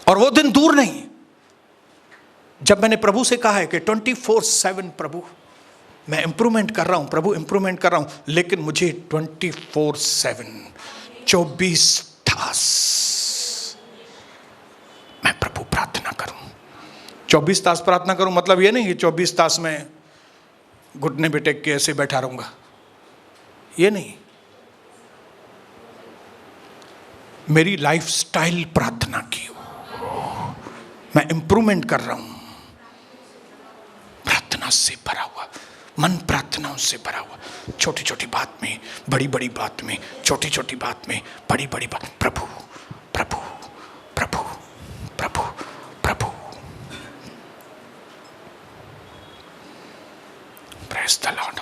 और वो दिन दूर नहीं जब मैंने प्रभु से कहा है कि 24/7 प्रभु मैं इंप्रूवमेंट कर रहा हूं, प्रभु इंप्रूवमेंट कर रहा हूं, लेकिन मुझे 24/7 24 तास मैं प्रभु प्रार्थना करूं। 24 तास प्रार्थना करूं मतलब ये नहीं कि 24 तास में घुटने पे टेक के ऐसे बैठा रहूंगा, ये नहीं। मेरी लाइफ स्टाइल प्रार्थना की हो, मैं इंप्रूवमेंट कर रहा हूं, प्रार्थना से भरा हुआ मन प्रार्थनाओं योजनाओं से भरा हुआ, छोटी छोटी बात में, बड़ी बड़ी बात में, छोटी छोटी बात में, बड़ी बड़ी बात। प्रभु प्रभु प्रभु प्रभु प्रभु। Praise the lord,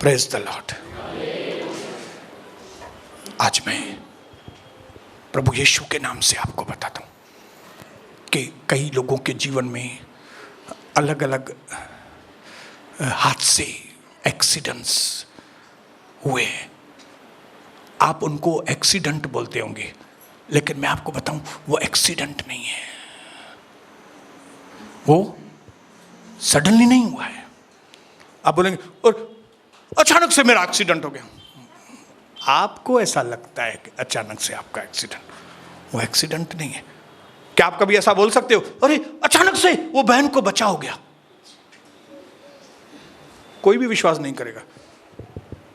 praise the lord. आज मैं प्रभु यीशु के नाम से आपको बताता हूं कि कई लोगों के जीवन में अलग अलग हादसे, एक्सीडेंट्स हुए। आप उनको एक्सीडेंट बोलते होंगे, लेकिन मैं आपको बताऊं वो एक्सीडेंट नहीं है, वो सडनली नहीं हुआ है। आप बोलेंगे और अचानक से मेरा एक्सीडेंट हो गया। आपको ऐसा लगता है कि अचानक से आपका एक्सीडेंट, वो एक्सीडेंट नहीं है। क्या आप कभी ऐसा बोल सकते हो अरे अचानक से वो बहन को बचा हो गया? कोई भी विश्वास नहीं करेगा।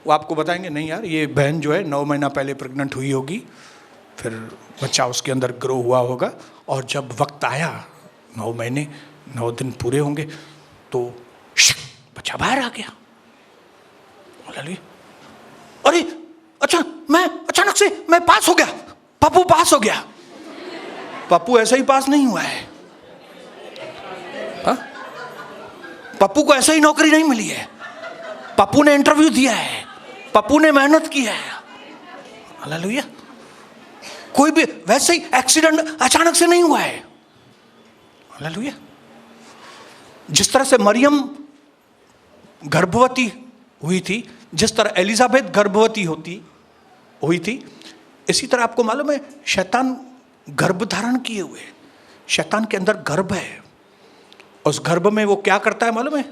वो आपको बताएंगे नहीं यार, ये बहन जो है 9 महीना पहले प्रेग्नेंट हुई होगी, फिर बच्चा उसके अंदर ग्रो हुआ होगा, और जब वक्त आया 9 महीने 9 दिन पूरे होंगे तो बच्चा बाहर आ गया। अरे अच्छा, मैं अचानक से मैं पास हो गया, पप्पू पास हो गया। पप्पू ऐसा ही पास नहीं हुआ है। हा? पप्पू को ऐसा ही नौकरी नहीं मिली है। पप्पू ने इंटरव्यू दिया है, पप्पू ने मेहनत की है। हालेलुया। कोई भी वैसे ही एक्सीडेंट अचानक से नहीं हुआ है। हालेलुया। जिस तरह से मरियम गर्भवती हुई थी, जिस तरह एलिजाबेथ गर्भवती हुई थी, इसी तरह आपको मालूम है शैतान गर्भ धारण किए हुए, शैतान के अंदर गर्भ है। उस गर्भ में वो क्या करता है मालूम है?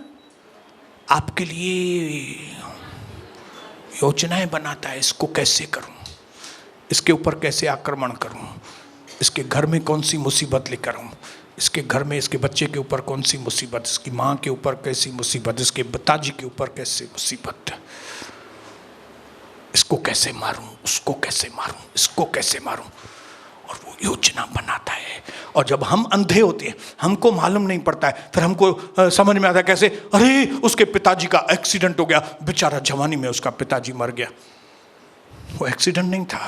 आपके लिए योजनाएं बनाता है। इसको कैसे करूं, इसके ऊपर कैसे आक्रमण करूं, इसके घर में कौन सी मुसीबत लेकर आऊं, इसके घर में इसके बच्चे के ऊपर कौन सी मुसीबत, इसकी माँ के ऊपर कैसी मुसीबत, इसके पिताजी के ऊपर कैसे मुसीबत, इसको कैसे मारूं, उसको कैसे मारूं, इसको कैसे मारूं। और वो योजना बनाता है। और जब हम अंधे होते हैं, हमको मालूम नहीं पड़ता है, फिर हमको समझ में आता है कैसे, अरे उसके पिताजी का एक्सीडेंट हो गया, बेचारा जवानी में उसका पिताजी मर गया। वो एक्सीडेंट नहीं था,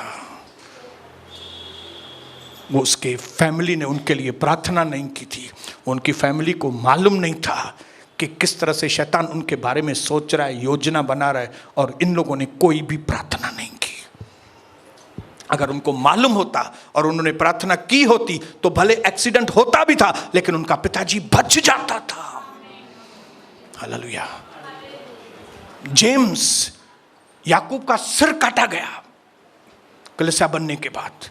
वो उसके फैमिली ने उनके लिए प्रार्थना नहीं की थी। उनकी फैमिली को मालूम नहीं था कि किस तरह से शैतान उनके बारे में सोच रहा है, योजना बना रहा है, और इन लोगों ने कोई भी प्रार्थना नहीं की। अगर उनको मालूम होता और उन्होंने प्रार्थना की होती तो भले एक्सीडेंट होता भी था, लेकिन उनका पिताजी बच जाता था। हालेलुया। जेम्स, याकूब का सिर काटा गया कलीसिया बनने के बाद,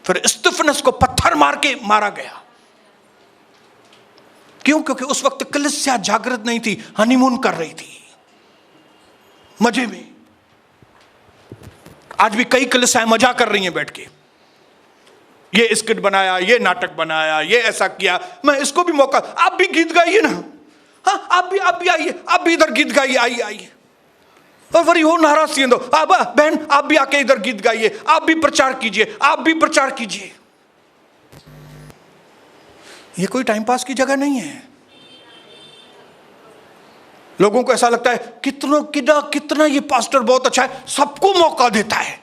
फिर स्तिफनस को पत्थर मार के मारा गया। क्यों? क्योंकि उस वक्त कलीसिया जागृत नहीं थी, हनीमून कर रही थी मजे में। आज भी कई कलीसियाएं मजा कर रही हैं बैठ के, ये स्किट बनाया, ये नाटक बनाया, ये ऐसा किया, मैं इसको भी मौका, आप भी गीत गाइए ना, हाँ आप भी आइए, आप भी इधर गीत गाइए, आइए। और वही हो नाराज थी, बहन आप भी आके इधर गीत गाइए, आप भी प्रचार कीजिए, आप भी प्रचार कीजिए। ये कोई टाइम पास की जगह नहीं है। लोगों को ऐसा लगता है कितना ये पास्टर बहुत अच्छा है, सबको मौका देता है।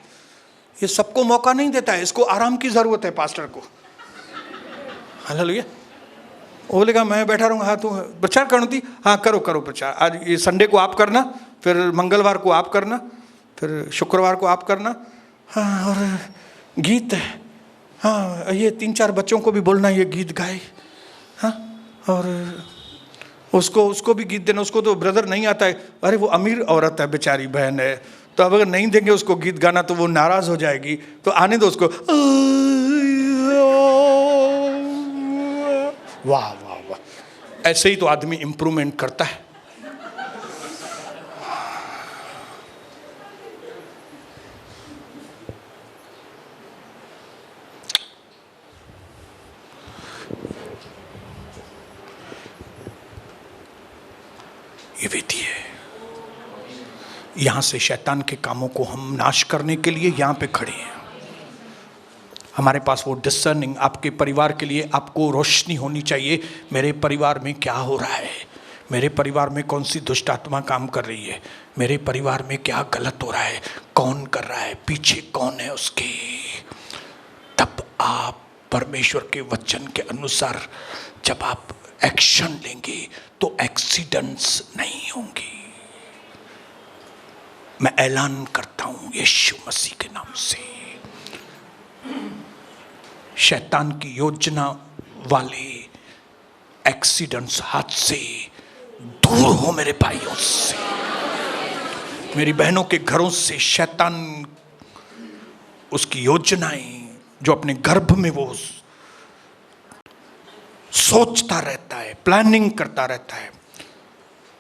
ये सबको मौका नहीं देता है, इसको आराम की जरूरत है पास्टर को। हालेलुया। वो बोलेगा मैं बैठा रहूंगा, हाँ तू प्रचार करनी थी, हाँ करो प्रचार। आज ये संडे को आप करना, फिर मंगलवार को आप करना, फिर शुक्रवार को आप करना। हाँ और गीत, हाँ ये 3-4 बच्चों को भी बोलना ये गीत गाए, हाँ और उसको भी गीत देना। उसको तो ब्रदर नहीं आता है, अरे वो अमीर औरत है, बेचारी बहन है, तो अब अगर नहीं देंगे उसको गीत गाना तो वो नाराज हो जाएगी, तो आने दो उसको। वाह वाह वाह, ऐसे ही तो आदमी इंप्रूवमेंट करता है। ये विधि है। यहां से शैतान के कामों को हम नाश करने के लिए यहां पे खड़े हैं। हमारे पास वो डिसर्निंग, आपके परिवार के लिए आपको रोशनी होनी चाहिए। मेरे परिवार में क्या हो रहा है, मेरे परिवार में कौन सी दुष्ट आत्मा काम कर रही है, मेरे परिवार में क्या गलत हो रहा है, कौन कर रहा है, पीछे कौन है उसके। तब आप परमेश्वर के वचन के अनुसार जब आप एक्शन लेंगे तो एक्सीडेंट्स नहीं होंगे। मैं ऐलान करता हूं यीशु मसीह के नाम से, शैतान की योजना वाले एक्सीडेंट्स, हादसे दूर हो मेरे भाइयों से, मेरी बहनों के घरों से। शैतान उसकी योजनाएं जो अपने गर्भ में वो सोचता रहता है, प्लानिंग करता रहता है,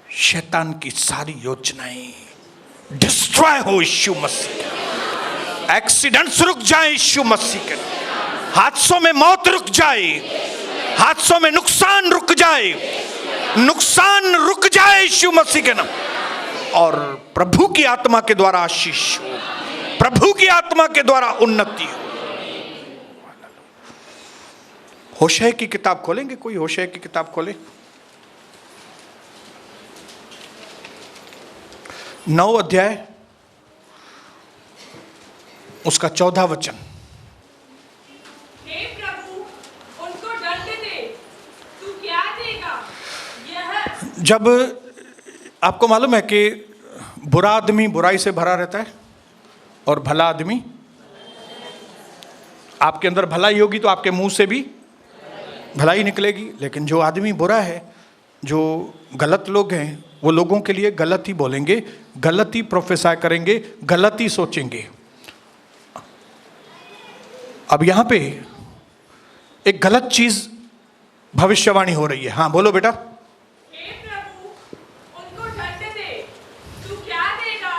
शैतान की सारी योजनाएं डिस्ट्रॉय हो यीशु मसीह। एक्सीडेंट्स रुक जाए यीशु मसीह के, हादसों में मौत रुक जाए, हादसों में नुकसान रुक जाए, नुकसान रुक जाए यीशु मसीह के नाम। और प्रभु की आत्मा के द्वारा आशीष हो, प्रभु की आत्मा के द्वारा उन्नति हो। होशे की किताब खोलेंगे, कोई होशे की किताब खोले, 9 अध्याय उसका 14 वचन। हे प्रभु, उनको दंड दे, तू क्या देगा? यह जब आपको मालूम है कि बुरा आदमी बुराई से भरा रहता है और भला आदमी, आपके अंदर भलाई होगी तो आपके मुंह से भी भलाई निकलेगी। लेकिन जो आदमी बुरा है, जो गलत लोग हैं, वो लोगों के लिए गलत ही बोलेंगे, गलत ही प्रोफेसाय करेंगे, गलत ही सोचेंगे। अब यहां पे एक गलत चीज भविष्यवाणी हो रही है। हाँ बोलो बेटा। हे प्रभु, उनको दंड दे, तू क्या देगा?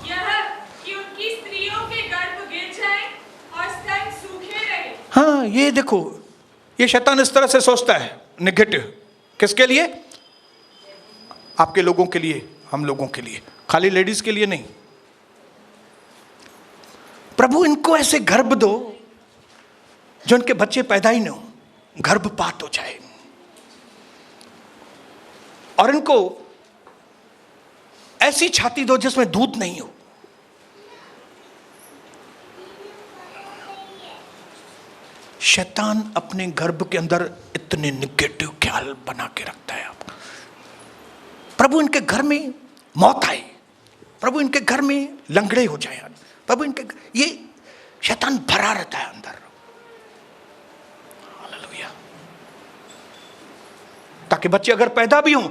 यह कि उनकी स्त्रियों के गर्भ गिर जाए और स्तन सूखे रहे। हाँ ये देखो, ये शैतान इस तरह से सोचता है, नेगेटिव। किसके लिए? आपके लोगों के लिए, हम लोगों के लिए, खाली लेडीज के लिए नहीं। प्रभु इनको ऐसे गर्भ दो जो उनके बच्चे पैदा ही न हो, गर्भपात हो जाए, और इनको ऐसी छाती दो जिसमें दूध नहीं हो। शैतान अपने गर्भ के अंदर इतने निगेटिव ख्याल बना के रखता है। प्रभु इनके घर में मौत आए, प्रभु इनके घर में लंगड़े हो जाए, प्रभु इनके, ये शैतान भरा रहता है अंदर। हालेलुया। ताकि बच्चे अगर पैदा भी हों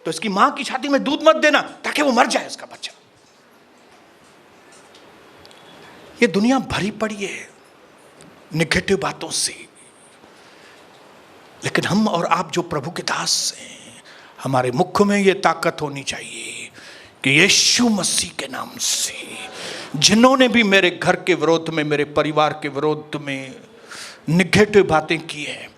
तो इसकी मां की छाती में दूध मत देना ताकि वो मर जाए इसका बच्चा। ये दुनिया भरी पड़ी है निगेटिव बातों से। लेकिन हम और आप जो प्रभु के दास हैं, हमारे मुख में ये ताकत होनी चाहिए कि यीशु मसीह के नाम से जिन्होंने भी मेरे घर के विरोध में, मेरे परिवार के विरोध में निगेटिव बातें की है,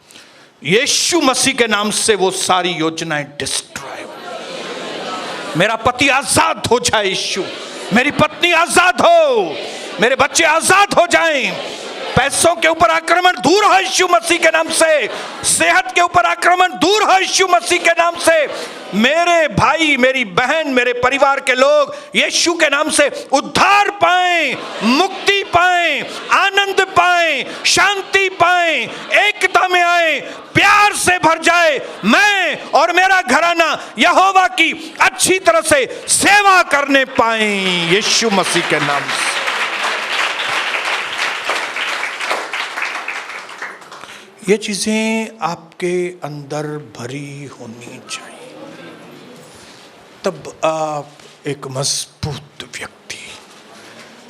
यीशु मसीह के नाम से वो सारी योजनाएं डिस्ट्रॉय हो। मेरा पति आजाद हो जाए यीशु, मेरी पत्नी आजाद हो, मेरे बच्चे आजाद हो जाएं, पैसों के ऊपर आक्रमण दूर हो यीशु मसीह के नाम से, सेहत के ऊपर आक्रमण दूर हो यीशु मसीह के नाम से, मेरे भाई, मेरी बहन, मेरे परिवार के लोग यीशु के नाम से उद्धार पाएं, मुक्ति पाएं, आनंद पाएं, शांति पाएं, एकता में आए, प्यार से भर जाए। मैं और मेरा घराना यहोवा की अच्छी तरह से सेवा करने पाएं यीशु मसीह के नाम से। ये चीजें आपके अंदर भरी होनी चाहिए, तब आप एक मजबूत व्यक्ति।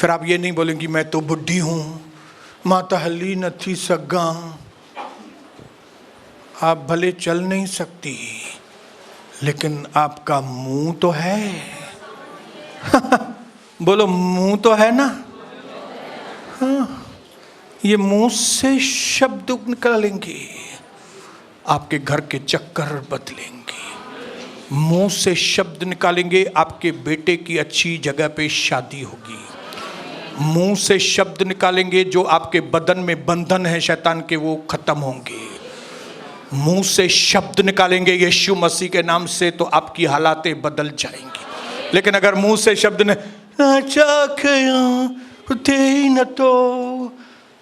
फिर आप ये नहीं बोलेंगे मैं तो बुढ़ी हूं, माता हली नथी सगा। आप भले चल नहीं सकती, लेकिन आपका मुंह तो है। बोलो मुंह तो है ना। हाँ, ये मुंह से शब्द निकालेंगे, आपके घर के चक्कर बदलेंगे। मुंह से शब्द निकालेंगे, आपके बेटे की अच्छी जगह पे शादी होगी। मुंह से शब्द निकालेंगे, जो आपके बदन में बंधन है शैतान के, वो खत्म होंगे। मुंह से शब्द निकालेंगे यीशु मसीह के नाम से तो आपकी हालातें बदल जाएंगी। लेकिन अगर मुंह से शब्द ने न तो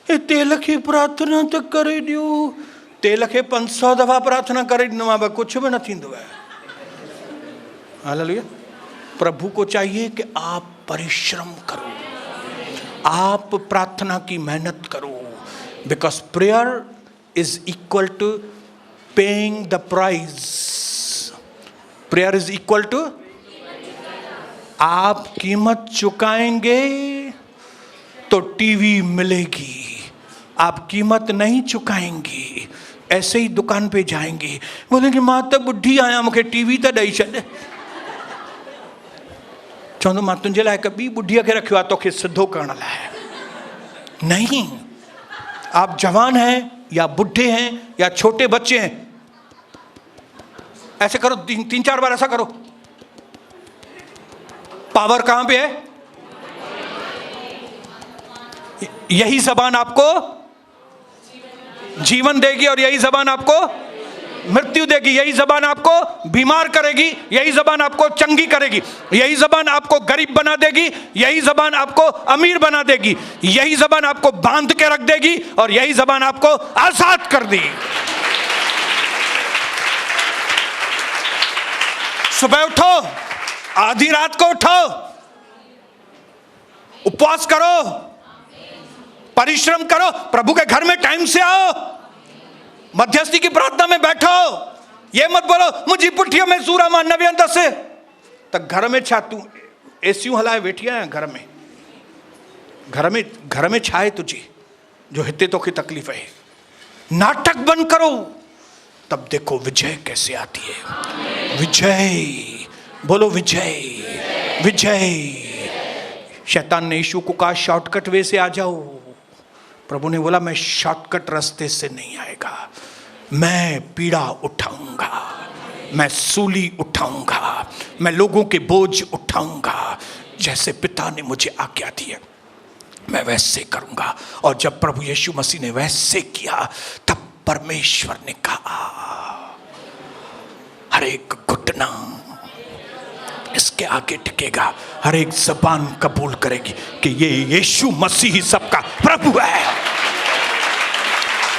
तेल की प्रार्थना तो करे दियो, तेल के 500 दफा प्रार्थना करे ॾिनो कुछ भी न थींदो है। हालेलुया। प्रभु को चाहिए कि आप परिश्रम करो, आप प्रार्थना की मेहनत करो, because prayer is equal to paying the price. Prayer is equal to, आप कीमत चुकाएंगे तो टीवी मिलेगी, आप कीमत नहीं चुकाएंगे ऐसे ही दुकान पे जाएंगे, बोलेंगे मां तो बुढ़ी आया मुझे टीवी तो ॾेई छॾ, चवंदो मां तुंहिंजे लाइ हिकु ॿी बुढ़ीअ खे रखियो आहे तोखे सिधो करण लाइ। नहीं, आप जवान हैं या बुढ़े हैं या छोटे बच्चे हैं, ऐसे करो, 3-4 बार ऐसा करो। पावर कहां पे है? यही जबान आपको जीवन देगी और यही जबान आपको मृत्यु देगी। यही जबान आपको बीमार करेगी, यही जबान आपको चंगी करेगी, यही जबान आपको गरीब बना देगी, यही जबान आपको अमीर बना देगी, यही जबान आपको बांध के रख देगी और यही जबान आपको आजाद कर देगी। सुबह उठो, आधी रात को उठो, उपवास करो, परिश्रम करो, प्रभु के घर में टाइम से आओ, मध्यस्थी की प्रार्थना में बैठो। ये मत बोलो मुझी पुठियों में सूरा मान नवे अंदर से, तो घर में छा तू एसियूं हलाए वेठी आया घर में छाए तुझी जो हिते तो की तकलीफ है। नाटक बंद करो, तब देखो विजय कैसे आती है। विजय बोलो, विजय विजय। शैतान ने यीशु को कहा शॉर्टकट वे से आ जाओ, प्रभु ने बोला मैं शॉर्टकट रास्ते से नहीं आएगा, मैं पीड़ा उठाऊंगा, मैं सूली उठाऊंगा, मैं लोगों के बोझ उठाऊंगा, जैसे पिता ने मुझे आज्ञा दी है मैं वैसे करूंगा। और जब प्रभु यीशु मसीह ने वैसे किया तब परमेश्वर ने कहा हर एक घुटना इसके आगे टिकेगा, हर एक जबान कबूल करेगी कि ये यीशु मसीह ही सबका प्रभु है।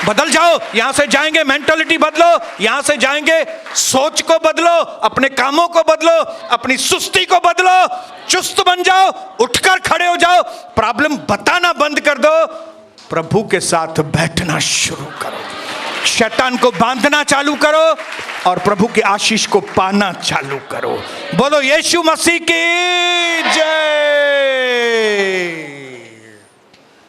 बदल जाओ, यहां से जाएंगे मेंटालिटी बदलो, यहां से जाएंगे सोच को बदलो, अपने कामों को बदलो, अपनी सुस्ती को बदलो, चुस्त बन जाओ, उठकर खड़े हो जाओ, प्रॉब्लम बताना बंद कर दो, प्रभु के साथ बैठना शुरू करो, शैतान को बांधना चालू करो और प्रभु के आशीष को पाना चालू करो। बोलो यीशु मसीह की जय।